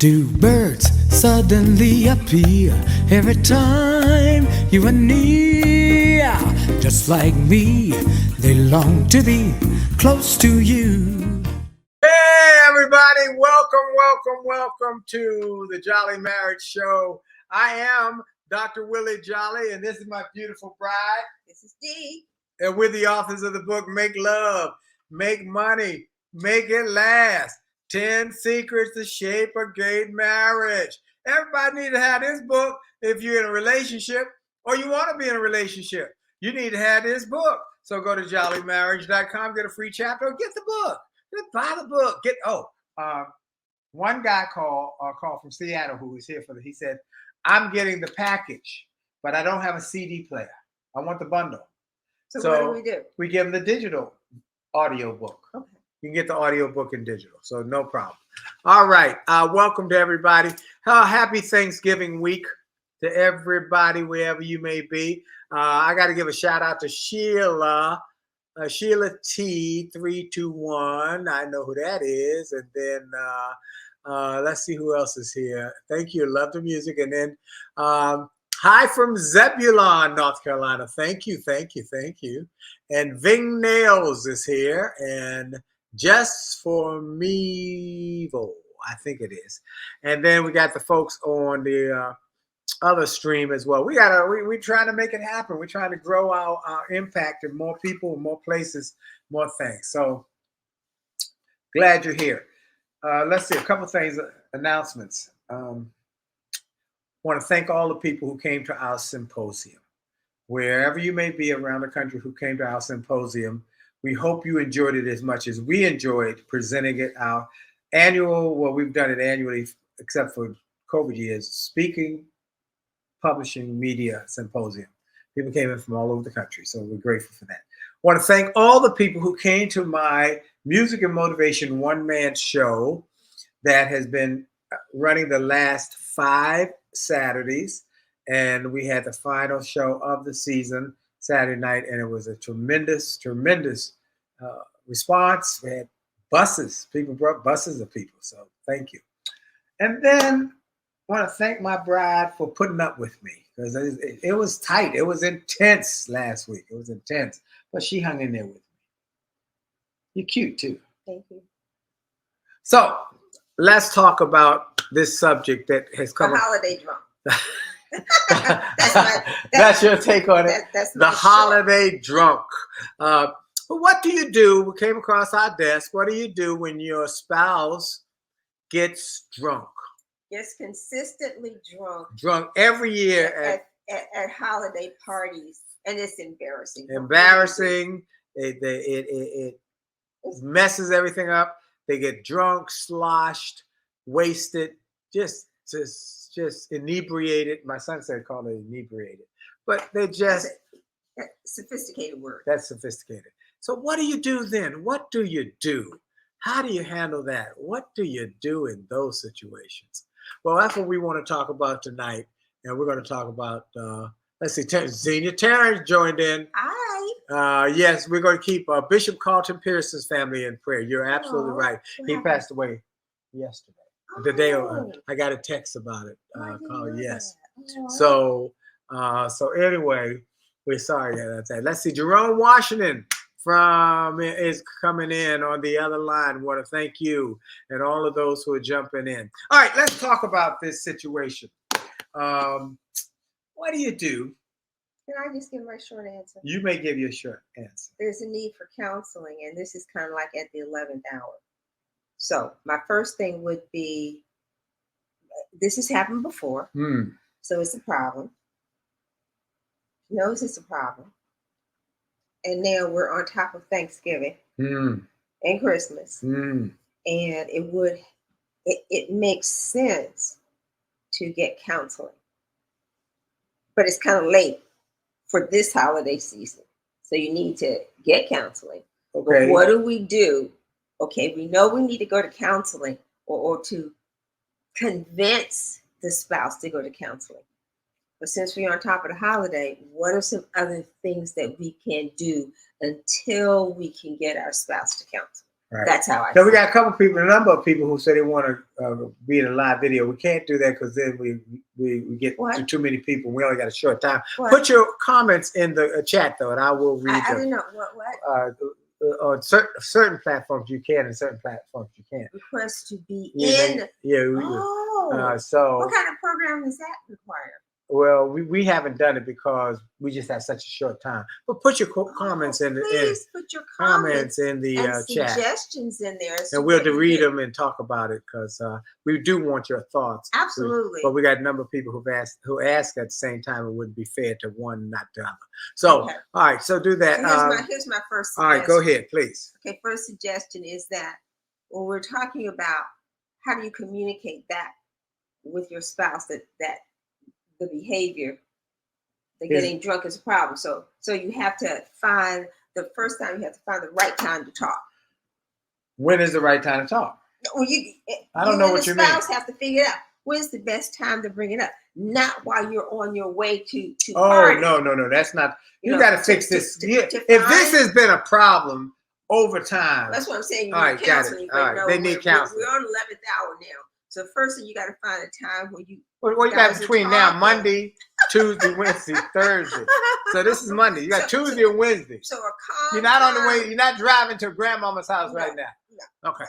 Do birds suddenly appear every time you are near? Just like me, they long to be close to you. Hey everybody, welcome to the Jolley Marriage Show. I am Dr. Willie Jolley, and this is my beautiful bride. This is Dee. And we're the authors of the book, Make Love, Make Money, Make It Last. 10 Secrets to Shape a Great Marriage. Everybody needs to have this book if you're in a relationship or you want to be in a relationship. You need to have this book. So go to jolleymarriage.com, get a free chapter, or get the book. Just buy the book. One guy called from Seattle who was here he said, I'm getting the package, but I don't have a CD player. I want the bundle. So what do we do? We give him the digital audio book. Okay. You can get the audio book in digital, so no problem. All right. Welcome to everybody. Happy Thanksgiving week to everybody, wherever you may be. I got to give a shout out to Sheila. Sheila T321. I know who that is. And then let's see who else is here. Thank you. Love the music. And then hi from Zebulon, North Carolina. Thank you. And Ving Nails is here. And Just for Me, I think it is. And then we got the folks on the other stream as well. We're trying to make it happen. We're trying to grow our impact in more people, more places, more things. So glad you're here. Let's see a couple things, announcements. Want to thank all the people who came to our symposium. Wherever you may be around the country who came to our symposium, we hope you enjoyed it as much as we enjoyed presenting it. Our annual, well, we've done it annually except for COVID years, speaking, publishing, media symposium. People came in from all over the country, so we're grateful for that. I want to thank all the people who came to my Music and Motivation one-man show that has been running the last 5 Saturdays, and we had the final show of the season Saturday night, and it was a tremendous response. We had buses. People brought buses of people, so thank you. And then I want to thank my bride for putting up with me, because it was tight. It was intense last week. It was intense, but she hung in there with me. You're cute too. Thank you. So let's talk about this subject that has come The holiday drunk. That's your take on it. That's the holiday drunk. But what do you do? We came across our desk. What do you do when your spouse gets drunk? Gets consistently drunk. Drunk every year at holiday parties, and it's embarrassing. Embarrassing. It messes everything up. They get drunk, sloshed, wasted, just inebriated. My son said call it inebriated, but they just that's a sophisticated word. That's sophisticated. So what do you do then? What do you do? How do you handle that? What do you do in those situations? Well, that's what we want to talk about tonight, and we're going to talk about. Let's see, Xenia Terrence joined in. Hi. Yes, we're going to keep Bishop Carlton Pearson's family in prayer. You're absolutely right. He passed away yesterday. The day I got a text about it. Yes. So anyway, we're sorry about that. Let's see. Jerome Washington is coming in on the other line. Want to thank you and all of those who are jumping in. All right, let's talk about this situation. What do you do? Can I just give my short answer? You may give your short answer. There's a need for counseling, and this is kind of like at the 11th hour. So my first thing would be, this has happened before, so it's a problem. He knows it's a problem. And now we're on top of Thanksgiving and Christmas. And it makes sense to get counseling. But it's kind of late for this holiday season. So you need to get counseling. Okay. But what do we do? Okay, we know we need to go to counseling or to convince the spouse to go to counseling. But since we're on top of the holiday, what are some other things that we can do until we can get our spouse to counseling? Right. That's how I. So we got a number of people who say they want to be in a live video. We can't do that because then we get to too many people. We only got a short time. What? Put your comments in the chat though, and I will read them. I didn't know what. On certain platforms you can, and certain platforms you can't. Request to be in. So what kind of program does that require? Well, we haven't done it because we just have such a short time. But put your comments in the put your comments in the chat. Suggestions in there, and we'll read them and talk about it because we do want your thoughts. Absolutely. But we got a number of people who ask at the same time. It wouldn't be fair to one, not the other. So, all right. So do that. So here's my first suggestion. All right, go ahead, please. Okay, first suggestion is that when we're talking about how do you communicate that with your spouse that the behavior, the getting drunk is a problem. So you have to find the right time to talk. When is the right time to talk? Well, I don't know what you mean. The spouse have to figure it out. When's the best time to bring it up? Not while you're on your way to party. No. That's not. You got to fix this. If this has been a problem over time. That's what I'm saying. All right, got it. All right, they need counseling. We're on 11th hour now. So first thing you got to find a time where you. What you got between now? Monday, Tuesday, Wednesday, Thursday. So this is Monday. You got Tuesday and Wednesday. So a calm. You're not on the way. You're not driving to grandmama's house right now. No. Okay.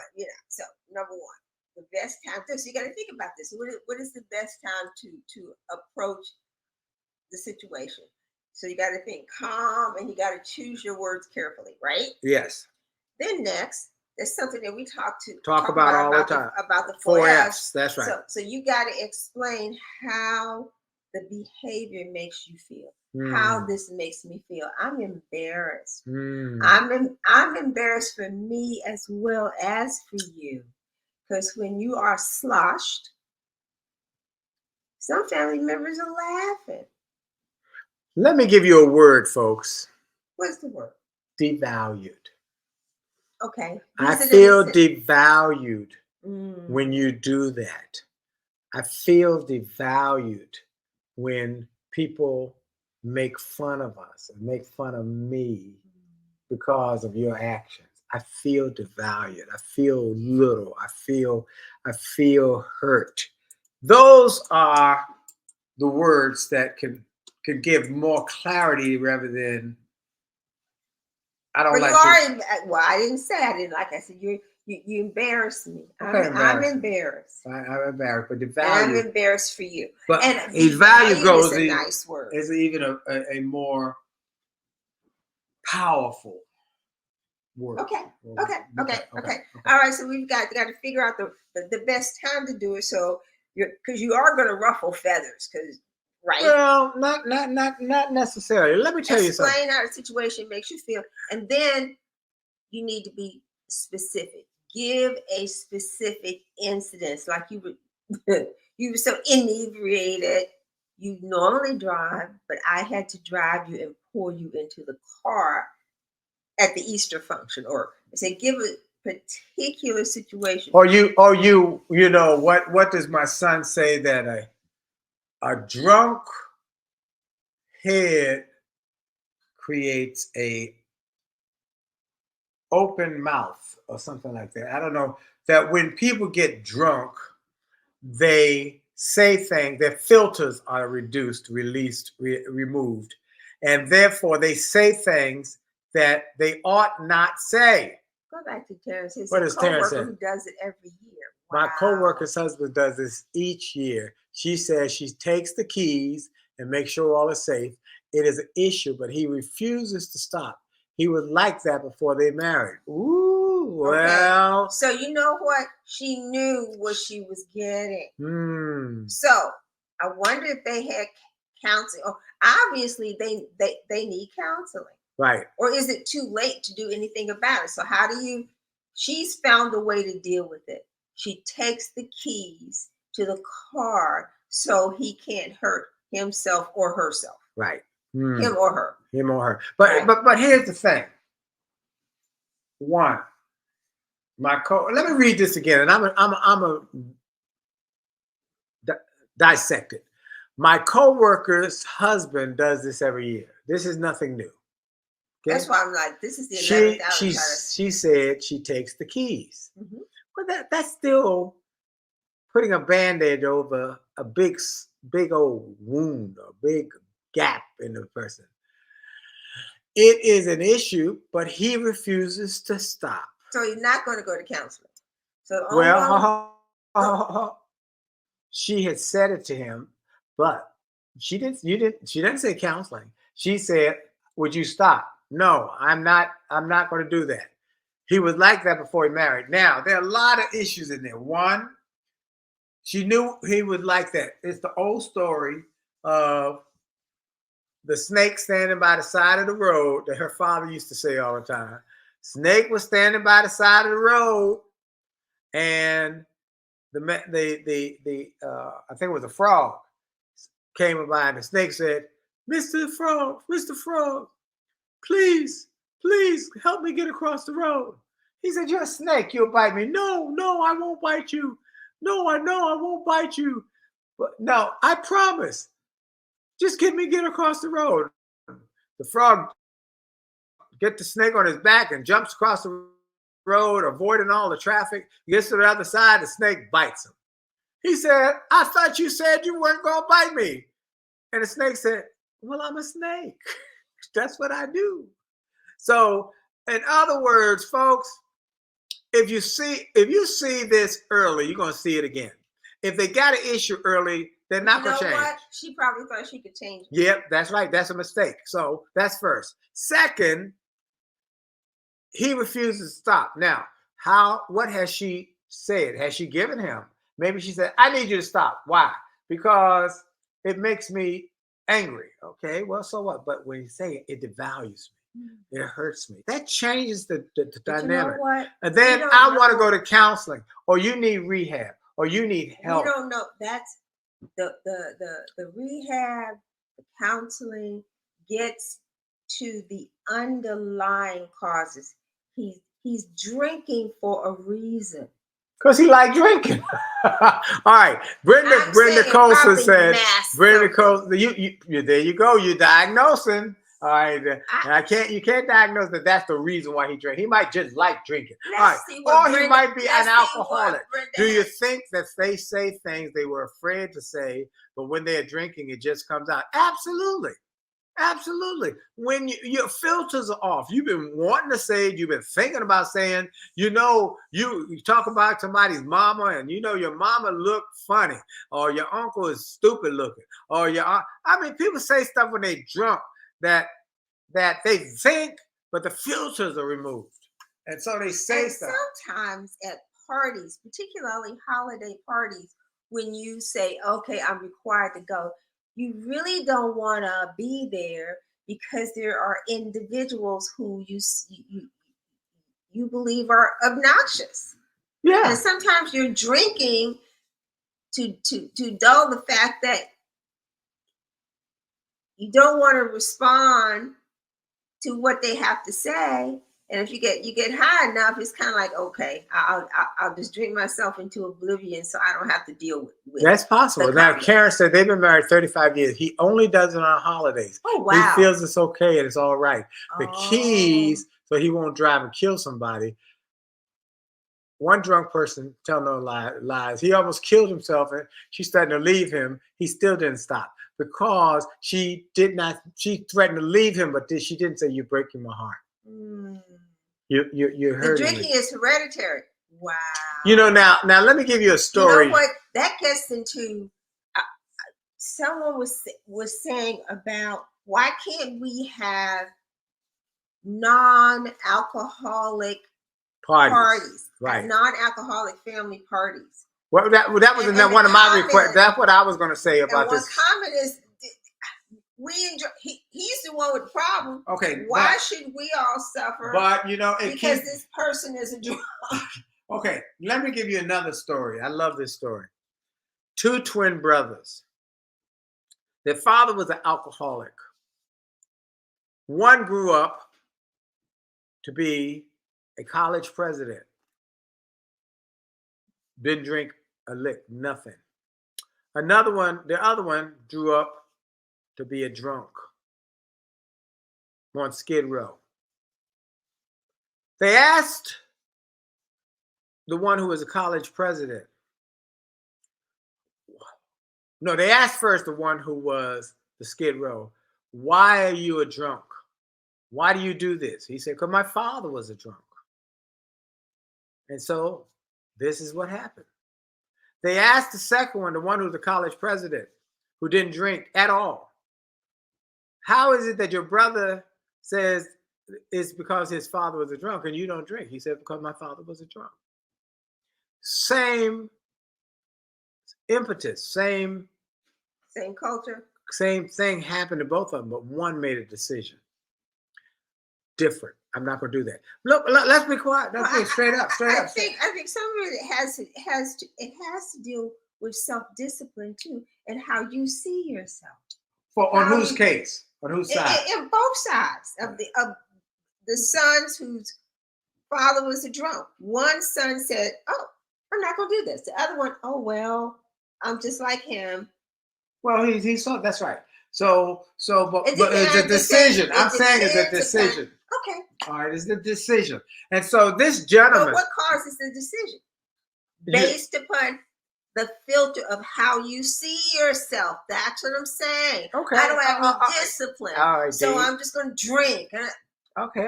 So number one, the best time. So you got to think about this. What is the best time to approach the situation? So you got to think calm and you got to choose your words carefully, right? Yes. Then next. There's something that we talk about all the time. About the 4 F's. That's right. So you got to explain how the behavior makes you feel. How this makes me feel. I'm embarrassed. I'm embarrassed for me as well as for you. Because when you are sloshed, some family members are laughing. Let me give you a word, folks. What's the word? Devalued. Okay. I feel devalued when you do that. I feel devalued when people make fun of us and make fun of me because of your actions. I feel devalued. I feel little. I feel hurt. Those are the words that can give more clarity rather than I don't like. Well, I didn't say I didn't like. I said you embarrass me. I'm embarrassed. I'm embarrassed, but the value. I'm embarrassed for you. But and value goes. Is a nice word. Is even a more powerful word. Okay. All right. So we've got to figure out the best time to do it. So because you are going to ruffle feathers because. Right. Well, not necessarily. Let me tell you something. Explain how the situation makes you feel, and then you need to be specific. Give a specific incident, like you were so inebriated. You normally drive, but I had to drive you and pull you into the car at the Easter function, or say give a particular situation. Or you know what does my son say that a drunk head creates a open mouth or something like that. I don't know. That when people get drunk, they say things, their filters are removed. And therefore they say things that they ought not say. Go back to Terrence. What does Terrence say? Who does it every year. Wow. My coworker's husband does this each year. She says she takes the keys and makes sure all is safe. It is an issue, but he refuses to stop. He was like that before they married. Ooh, well. Okay. So you know what? She knew what she was getting. So I wonder if they had counseling. Oh, obviously they need counseling. Right. Or is it too late to do anything about it? So how do you? She's found a way to deal with it. She takes the keys to the car so he can't hurt himself or herself. Right. Him or her. Him or her. But here's the thing. One, let me read this again, and I'm a dissect it. My coworker's husband does this every year. This is nothing new. That's why I'm like, this is the 11th hour. She said she takes the keys. Mm-hmm. But that's still putting a Band-Aid over a big old wound, a big gap in the person. It is an issue, but he refuses to stop. So he's not going to go to counseling. So she had said it to him, but she didn't say counseling. She said, "Would you stop?" No, I'm not going to do that. He was like that before he married. Now, there are a lot of issues in there. One, she knew he was like that. It's the old story of the snake standing by the side of the road that her father used to say all the time. Snake was standing by the side of the road, and I think it was a frog came by, and the snake said, Mr. Frog, please help me get across the road. He said, you're a snake, you'll bite me. No, I won't bite you. No, I won't bite you. But no, I promise. Just get across the road. The frog gets the snake on his back and jumps across the road, avoiding all the traffic. He gets to the other side, the snake bites him. He said, I thought you said you weren't going to bite me. And the snake said, well, I'm a snake. That's what I do. So, in other words, folks, if you see this early, you're going to see it again. If they got an issue early, they're not going to change. What? She probably thought she could change it. Yep, that's right. That's a mistake. So that's first. Second, he refuses to stop. Now, what has she said? Has she given him? Maybe she said, I need you to stop. Why? Because it makes me angry. Okay, well, so what? But when you say it devalues me. It hurts me. That changes the dynamic. You know what? And then I want to go to counseling, or you need rehab, or you need help. You don't know. That's the rehab, the counseling gets to the underlying causes. He's drinking for a reason. Because he liked drinking. All right. Brenda Colson said, Brenda Colson, you there you go. You're diagnosing. All right. You can't diagnose that that's the reason why he drank. He might just like drinking. All right. Or he might be an alcoholic. Do you think that they say things they were afraid to say, but when they're drinking, it just comes out? Absolutely. Absolutely. When your filters are off, you've been wanting to say it, you've been thinking about saying, you talk about somebody's mama and your mama looked funny, or your uncle is stupid looking, or people say stuff when they're drunk that they think, but the filters are removed. And so they say stuff. Sometimes at parties, particularly holiday parties, when you say, okay, I'm required to go, you really don't want to be there because there are individuals who you believe are obnoxious. Yeah. And sometimes you're drinking to dull the fact that you don't want to respond to what they have to say. And if you get high enough, it's kind of like, okay, I'll just drink myself into oblivion so I don't have to deal with That's possible. Now, Karen said they've been married 35 years. He only does it on holidays. Oh, wow. He feels it's okay and it's all right. The keys, so he won't drive and kill somebody. One drunk person, tell no lies, he almost killed himself and she's starting to leave him. He still didn't stop because she threatened to leave him, but she didn't say, you're breaking my heart. You're hurting the drinking me. Is hereditary. Wow. Now let me give you a story. You know what? That gets into someone was saying about why can't we have non-alcoholic parties, right? Non-alcoholic family parties. Well, that was one of my requests. That's what I was going to say about this. One comment is, we enjoy. He's the one with the problem. Okay, why should we all suffer? But because this person is a drunk. Okay, let me give you another story. I love this story. Two twin brothers. Their father was an alcoholic. One grew up to be a college president. Didn't drink a lick, nothing. The other one grew up to be a drunk on Skid Row. They asked the one who was a college president. No, they asked first the one who was the Skid Row, why are you a drunk? Why do you do this? He said, because my father was a drunk. And so this is what happened. They asked the second one, the one who's the college president, who didn't drink at all, how is it that your brother says it's because his father was a drunk and you don't drink? He said, because my father was a drunk. Same impetus, same culture, same thing happened to both of them, but one made a decision. Different. I'm not going to do that. Look, let's be quiet. Let's be straight up. I think some of it has to deal with self-discipline too, and how you see yourself. On whose case? On whose side? In both sides of the sons whose father was a drunk. One son said, "Oh, I'm not going to do this." The other one, "Oh well, I'm just like him." Well, he saw. That's right. So, but it's a decision. I'm saying it's a decision. Okay. All right, it's the decision. And so this gentleman. But what causes the decision? Based upon the filter of how you see yourself. That's what I'm saying. Okay. I don't have any discipline. All right, so I'm just going to drink. Okay.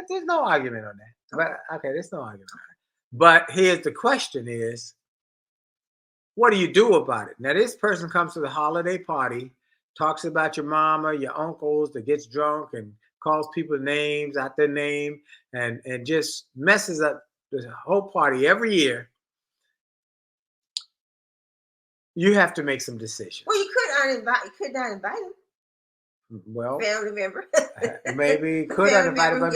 There's no argument on that. But okay, there's no argument on that. But here's the question is, what do you do about it? Now, this person comes to the holiday party, talks about your mama, your uncles, that gets drunk and calls people names out their name and just messes up the whole party every year. You have to make some decisions. Well, you could not invite him. Well, family member. Maybe could have invited him,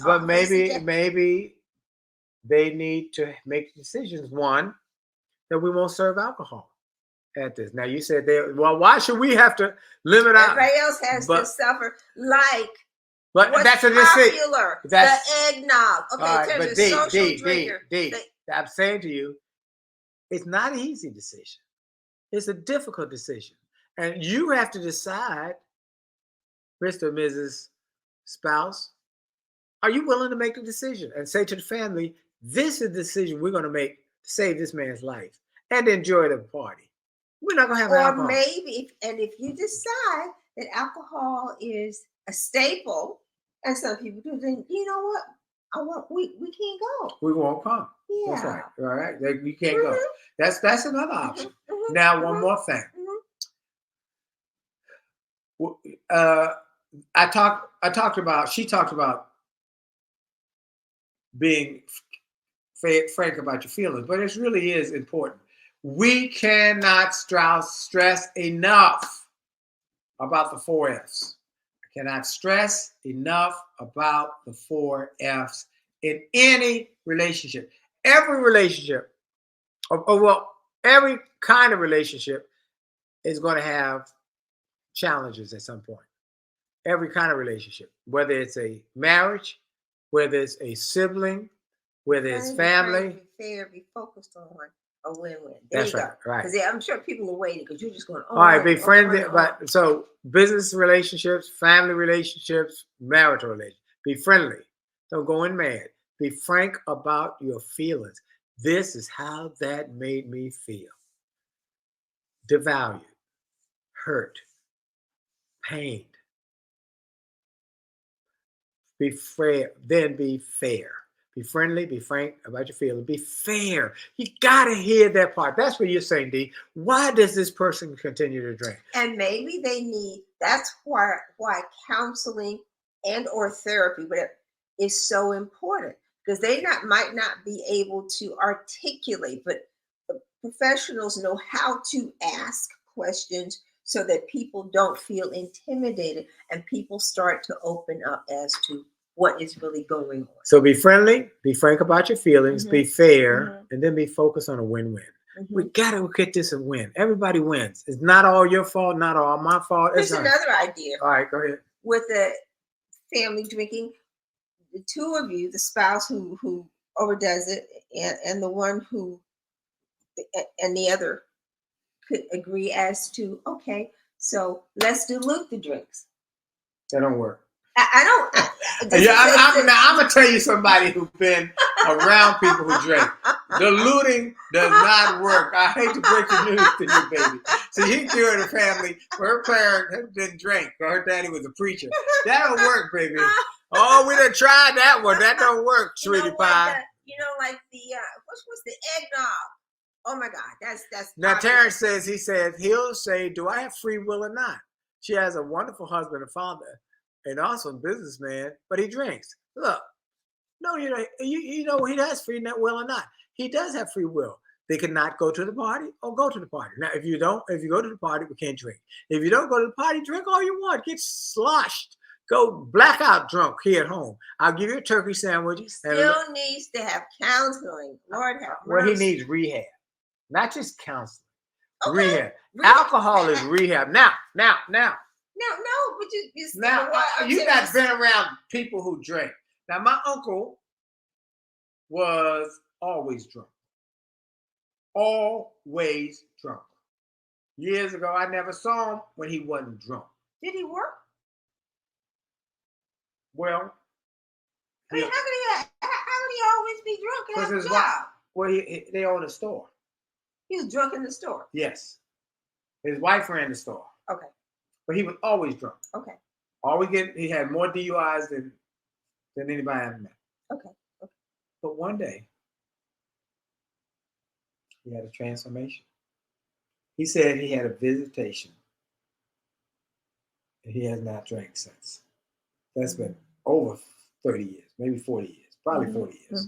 but maybe they need to make decisions. One, that we won't serve alcohol at this. Now you said why should we have to limit out? Everybody else has to suffer but that's a decision. The eggnog. Okay, right, there's a social drinker. I'm saying to you, it's not an easy decision. It's a difficult decision. And you have to decide, Mr. or Mrs. Spouse, are you willing to make the decision and say to the family, this is the decision we're going to make to save this man's life and enjoy the party. We're not going to have alcohol. Or maybe, if you decide that alcohol is a staple, and some people do, then you know what? We can't go. We won't come. Yeah. That's right. All right. You can't go. That's another option. Now, one more thing. She talked about being frank about your feelings, but it really is important. We cannot stress enough about the 4 F's. I cannot stress enough about the 4 F's in any relationship. Every relationship, every kind of relationship is going to have challenges at some point. Every kind of relationship, whether it's a marriage, whether it's a sibling, whether it's family. Be focused on a win-win. That's right. Right. Because I'm sure people are waiting because you're just going. All right, be friendly. But so business relationships, family relationships, marital relationships. Be friendly. Don't go in mad. Be frank about your feelings. This is how that made me feel. Devalued, hurt, pained. Be fair. Then be fair. Be friendly, be frank about your feelings. Be fair. You got to hear that part. That's what you're saying, D. Why does this person continue to drink? And maybe they need, that's why counseling and or therapy is so important. Because they might not be able to articulate, but professionals know how to ask questions so that people don't feel intimidated and people start to open up as to what is really going on. So be friendly, be frank about your feelings, be fair, and then be focused on a win-win. We got to get this a win. Everybody wins. It's not all your fault, not all my fault. There's another idea. All right, go ahead. With the family drinking, the two of you, the spouse who overdoes it and the one who, and the other could agree as to, okay, so let's dilute the drinks. That don't work. I don't. I'm gonna tell you somebody who's been around people who drink. Diluting does not work. I hate to break the news to you, baby. See, he grew in a family where her parents didn't drink. Her daddy was a preacher. That don't work, baby. Oh, we done tried that one. That don't work, sweetie pie. Like the what's the eggnog? Oh my God, that's. Now Terrence says he'll say, "Do I have free will or not?" She has a wonderful husband and father, and also a businessman, but he drinks. Look, no, you know he has free will or not. He does have free will. They cannot go to the party or go to the party. Now, if you go to the party, we can't drink. If you don't go to the party, drink all you want. Get sloshed. Go blackout drunk here at home. I'll give you a turkey sandwich. He still needs to have counseling. Lord have mercy. Well, he needs rehab, not just counseling. Okay. Rehab. Alcohol is rehab. Now. No, but you Now, you guys been around people who drink. Now, my uncle was always drunk. Always drunk. Years ago, I never saw him when he wasn't drunk. Did he work? Well, I mean, how could he always be drunk and have a job? Well, they own a store. He was drunk in the store. Yes. His wife ran the store. Okay. But he was always drunk. Okay. He had more DUIs than anybody I ever met. Okay. But one day, he had a transformation. He said he had a visitation. And he has not drank since. That's been over 30 years, maybe 40 years, probably 40 years.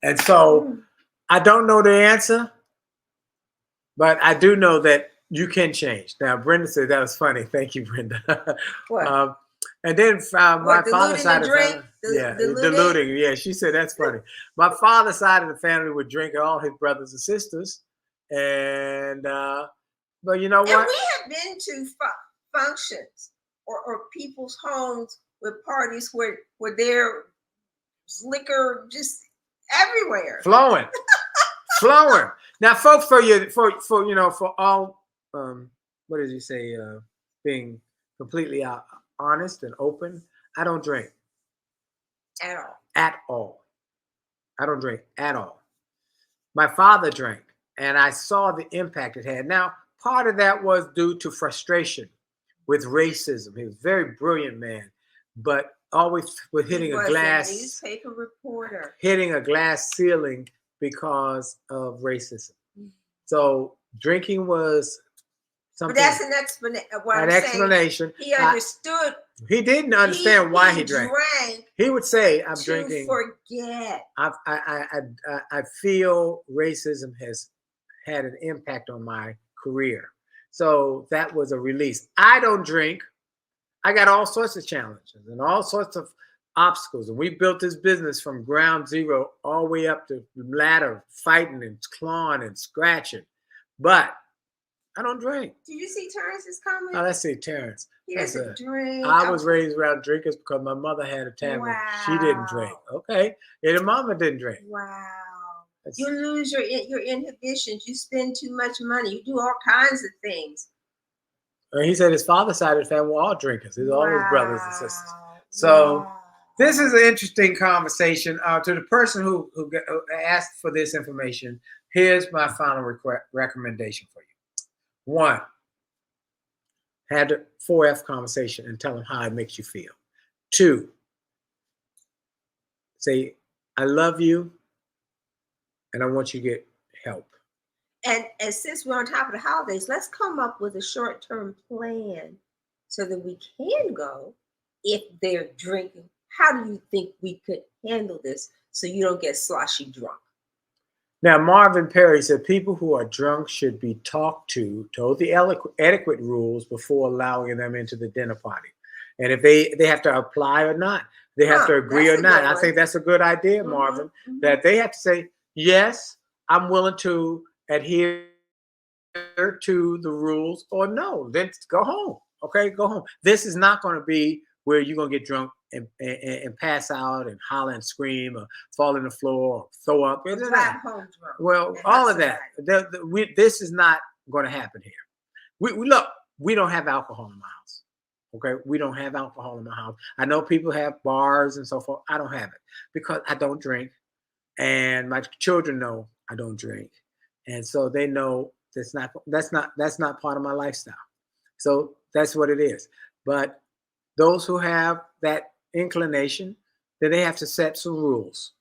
And so I don't know the answer, but I do know that you can change. Now, Brenda said that was funny. Thank you, Brenda. What? And then my father's side of the family. Diluting. Yeah, she said that's funny. My father's side of the family would drink all his brothers and sisters. And, but you know what? And we have been to functions or people's homes with parties where there's liquor just everywhere. Flowing. Now, folks, for all, what did you say? Being completely honest and open. I don't drink. At all. I don't drink at all. My father drank, and I saw the impact it had. Now, part of that was due to frustration with racism. He was a very brilliant man, but always was hitting a glass. Newspaper reporter. Hitting a glass ceiling because of racism. So drinking was something. But that's an explanation. He understood. He didn't understand why he drank. He would say, "I'm drinking." Forget. I feel racism has had an impact on my career. So that was a release. I don't drink. I got all sorts of challenges and all sorts of obstacles. And we built this business from ground zero all the way up to ladder, fighting and clawing and scratching. But I don't drink. Did you see Terrence's comment? Oh, let's see, Terrence. He doesn't drink. I was raised around drinkers because my mother had a tavern. Wow. She didn't drink. Okay. And her mama didn't drink. Wow. You lose your inhibitions. You spend too much money. You do all kinds of things. And he said his father's side of the family were all drinkers. His all his brothers and sisters. So this is an interesting conversation. To the person who asked for this information, here's my final recommendation for you. 1, have the 4F conversation and tell them how it makes you feel. 2, say, I love you and I want you to get help. And since we're on top of the holidays, let's come up with a short-term plan so that we can go if they're drinking. How do you think we could handle this so you don't get sloshy drunk? Now, Marvin Perry said people who are drunk should be talked to, told the etiquette rules before allowing them into the dinner party. And if they have to apply or not, they have to agree or not. I think that's a good idea, Marvin, that they have to say, yes, I'm willing to adhere to the rules, or no, then go home. Okay, go home. This is not going to be where you're going to get drunk and pass out and holler and scream or fall on the floor or throw up. Well, all of that. This is not going to happen here. We don't have alcohol in my house. Okay, we don't have alcohol in my house. I know people have bars and so forth. I don't have it because I don't drink, and my children know I don't drink, and so they know that's not part of my lifestyle. So that's what it is. But those who have that inclination, then they have to set some rules.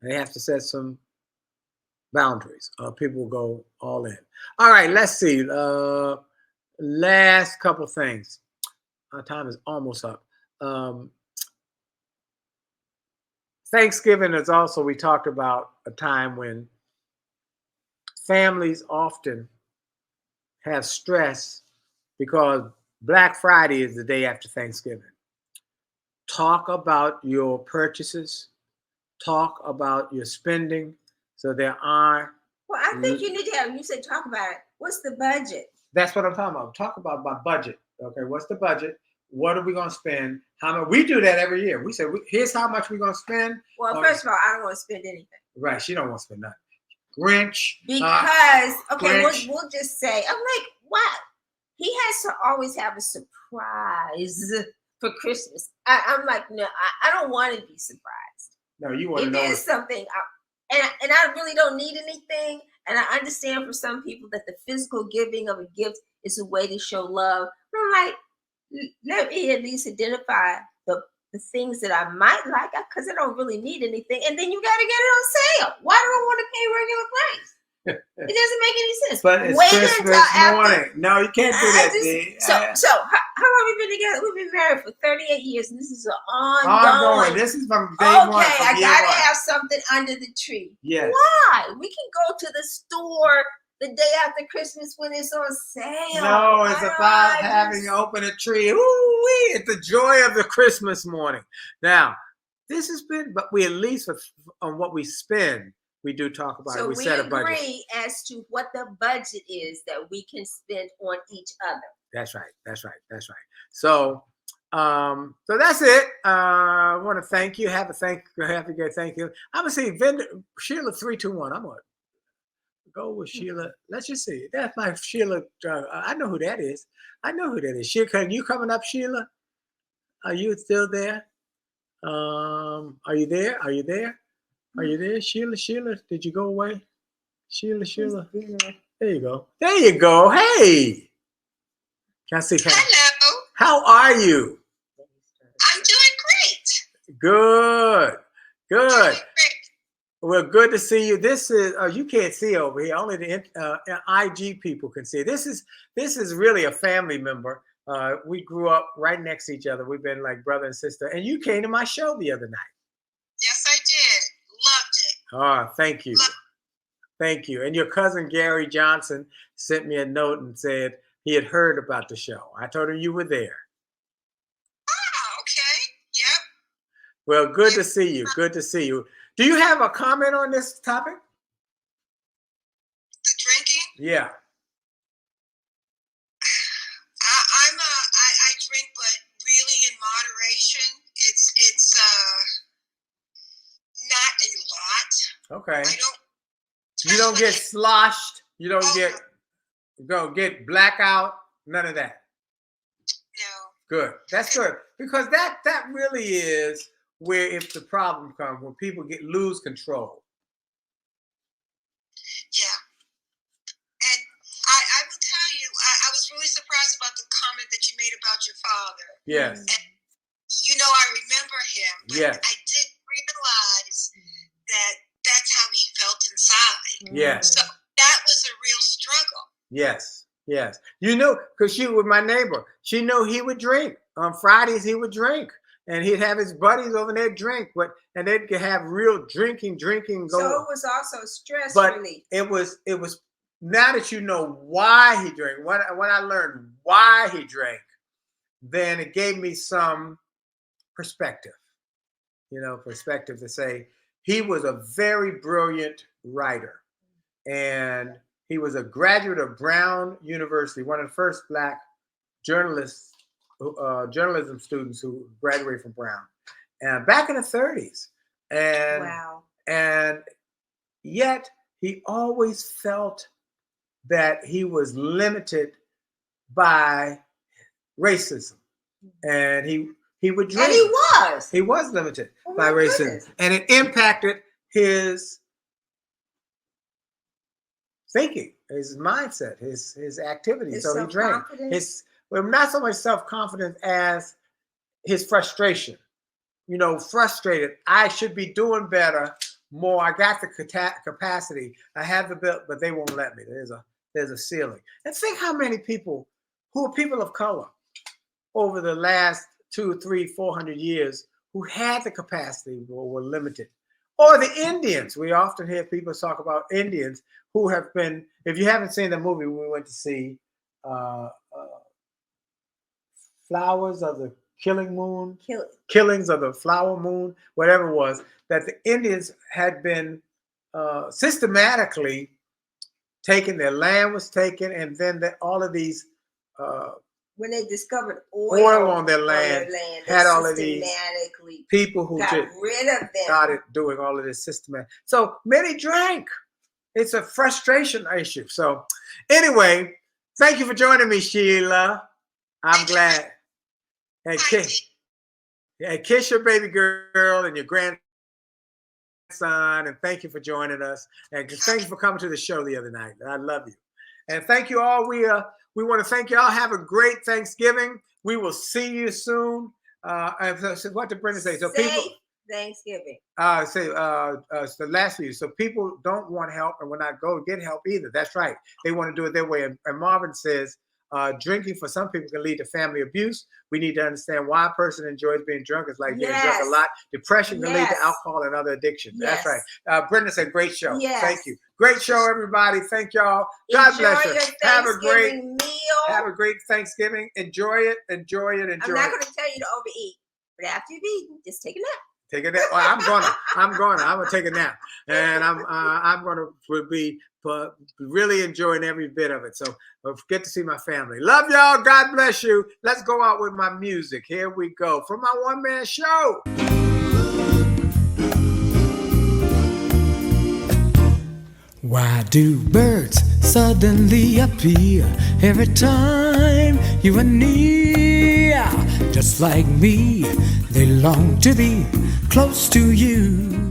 They have to set some boundaries, or people will go all in. All right, let's see. Last couple things. Our time is almost up. Um, Thanksgiving is also, we talked about a time when families often have stress because Black Friday is the day after Thanksgiving. Talk about your purchases, talk about your spending. So there are. Well, I think you need to have, you said talk about it. What's the budget? That's what I'm talking about. Talk about my budget. Okay, what's the budget? What are we going to spend? How much? We do that every year. We say, here's how much we're going to spend. Well, first of all, I don't want to spend anything. Right, she don't want to spend nothing. Grinch. Because, okay, Grinch. we'll just say, I'm like, what? He has to always have a surprise for Christmas. I'm like, no, I don't want to be surprised. No, you want to It know. is something, and I really don't need anything. And I understand for some people that the physical giving of a gift is a way to show love. But I'm like, let me at least identify the things that I might like, because I don't really need anything. And then you got to get it on sale. Why do I want to pay regular price? It doesn't make any sense. But it's Wait Christmas morning. No, you can't do that, D. So how long have we been together? We've been married for 38 years, and this is an ongoing. This is from day one. Okay, I gotta have something under the tree. Yes. Why? We can go to the store the day after Christmas when it's on sale. No, it's about having open a tree. Ooh-wee, it's the joy of the Christmas morning. Now, this has been, but we at least on what we spend, we do talk about it. We set a budget. So we agree as to what the budget is that we can spend on each other. That's right. So, so that's it. I want to thank you. Have a good thank you. I'm gonna see Sheila 321. I'm gonna go with Sheila. Let's just see. That's my Sheila. I know who that is. Sheila, you coming up, Sheila? Are you still there? Are you there? Are you there, Sheila? Did you go away? Sheila. There you go. Hey. Can I see? Hello. How are you? I'm doing great. Good. Great. Well, good to see you. This is you can't see over here. Only the IG people can see. This is really a family member. We grew up right next to each other. We've been like brother and sister. And you came to my show the other night. Yes, I did. Loved it. Oh, thank you. Thank you. And your cousin Gary Johnson sent me a note and said he had heard about the show. I told him you were there. Oh, okay. Yep. Well, good to see you. Good to see you. Do you have a comment on this topic? The drinking? Yeah. I drink, but really in moderation. It's not a lot. Okay. I don't. You don't get sloshed. You don't get blackout. None of that. No. Good. That's good, because that really is where if the problem comes, when people lose control. Yeah. And I will tell you, I was really surprised about the comment that you made about your father. Yes. And, I remember him. But yes. I didn't realize that that's how he felt inside. Yes. So that was a real struggle. Yes. Because she was my neighbor. She knew he would drink. On Fridays, he would drink. And he'd have his buddies over there drink. And they'd have real drinking going. So it was also stress relief. It was now that you know why he drank, when I learned why he drank, then it gave me some perspective. Perspective to say he was a very brilliant writer. And he was a graduate of Brown University, one of the first Black journalism students who graduated from Brown, and back in the 30s. And wow. And yet he always felt that he was limited by racism. and he would drink. And he was. He was limited Oh, by my racism, goodness. and it impacted his thinking, his mindset, his activities. His So he drank. self-confidence. Well, not so much self-confidence as his frustration. You know, frustrated. I should be doing better, more. I got the capacity. I have the bill, but they won't let me. There's a ceiling. And think how many people who are people of color over the last 200, 300, 400 years who had the capacity were limited. Or the Indians. We often hear people talk about Indians who have been, if you haven't seen the movie, we went to see Flowers of the Killing Moon, Killings of the Flower Moon, whatever it was, that the Indians had been systematically taken, their land was taken, and then all of these when they discovered oil on their land, had all of these people who got rid of them. Started doing all of this systematic. So many drank. It's a frustration issue. So anyway, thank you for joining me, Sheila. I'm glad. Hey, kiss your baby girl and your grandson, and thank you for joining us. And thank you for coming to the show the other night. I love you. And thank you all. We want to thank you all. Have a great Thanksgiving. We will see you soon. What did Brenda say? So people, Thanksgiving. The last few. So people don't want help and will not go get help either. That's right. They want to do it their way. And Marvin says, drinking for some people can lead to family abuse. We need to understand why a person enjoys being drunk. It's like getting drunk a lot. Depression can lead to alcohol and other addictions. That's right. Brenda said, great show. Thank you. Great show, everybody. Thank y'all. God bless you. Have a great meal. Have a great Thanksgiving. Enjoy it. I'm not going to tell you to overeat, but after you've eaten, just take a nap. Take a nap. Well, I'm gonna take a nap, and I'm gonna be really enjoying every bit of it. So get to see my family. Love y'all. God bless you. Let's go out with my music. Here we go from my one-man show. Why do birds suddenly appear every time you are near? Just like me, they long to be close to you.